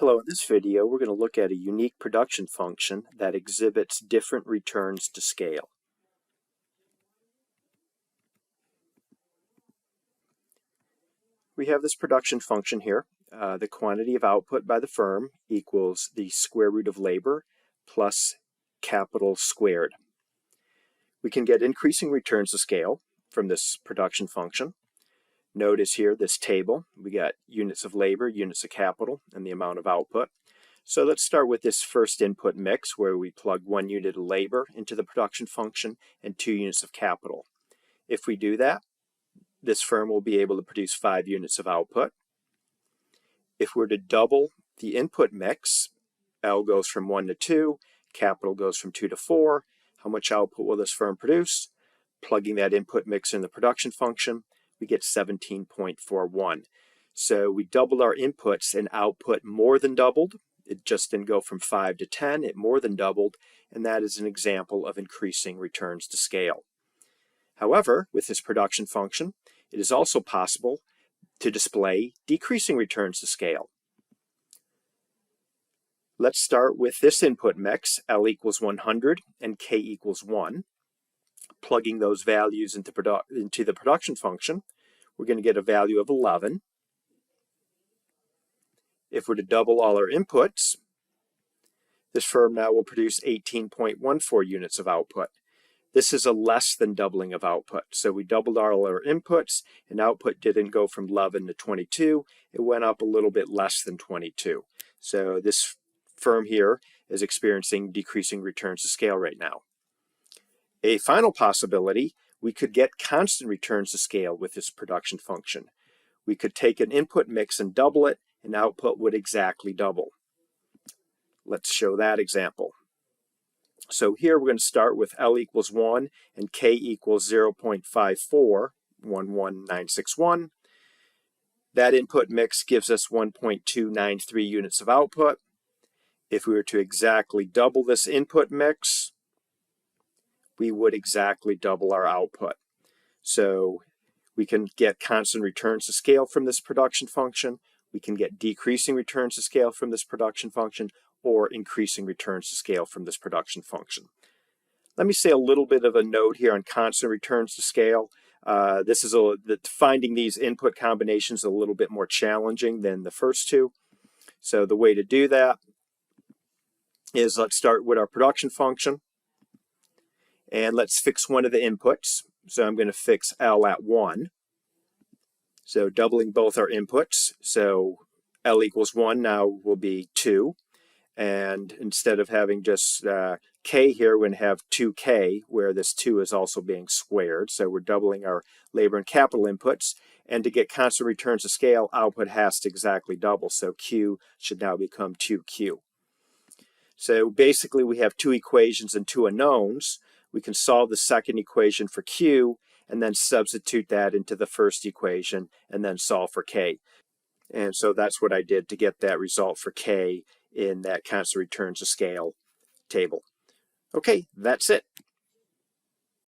Hello, in this video we're going to look at a unique production function that exhibits different returns to scale. We have this production function here. The quantity of output by the firm equals the square root of labor plus capital squared. We can get increasing returns to scale from this production function. Notice here this table. We got units of labor, units of capital, and the amount of output. So let's start with this first input mix where we plug 1 unit of labor into the production function and 2 units of capital. If we do that, this firm will be able to produce 5 units of output. If we're to double the input mix, L goes from 1 to 2, capital goes from 2 to 4. How much output will this firm produce? Plugging that input mix in the production function, we get 17.41. So we doubled our inputs and output more than doubled. It just didn't go from 5 to 10, it more than doubled, and that is an example of increasing returns to scale. However, with this production function, it is also possible to display decreasing returns to scale. Let's start with this input mix, L equals 100 and K equals 1. Plugging those values into the production function, we're going to get a value of 11. If we're to double all our inputs, this firm now will produce 18.14 units of output. This is a less than doubling of output. So we doubled all our inputs, and output didn't go from 11 to 22. It went up a little bit less than 22. So this firm here is experiencing decreasing returns to scale right now. A final possibility, we could get constant returns to scale with this production function. We could take an input mix and double it, and output would exactly double. Let's show that example. So here we're going to start with L equals 1 and K equals 0.54, 11961. That input mix gives us 1.293 units of output. If we were to exactly double this input mix, we would exactly double our output. So we can get constant returns to scale from this production function. We can get decreasing returns to scale from this production function, or increasing returns to scale from this production function. Let me say a little bit of a note here on constant returns to scale. Finding these input combinations is a little bit more challenging than the first two. So the way to do that is let's start with our production function, and let's fix one of the inputs. So I'm going to fix L at 1. So doubling both our inputs, so L equals 1 now will be 2. And instead of having just K here, we're going to have 2K, where this 2 is also being squared. So we're doubling our labor and capital inputs. And to get constant returns to scale, output has to exactly double. So Q should now become 2Q. So basically we have 2 equations and 2 unknowns. We can solve the second equation for Q and then substitute that into the first equation and then solve for K. And so that's what I did to get that result for K in that constant returns to scale table. Okay, that's it.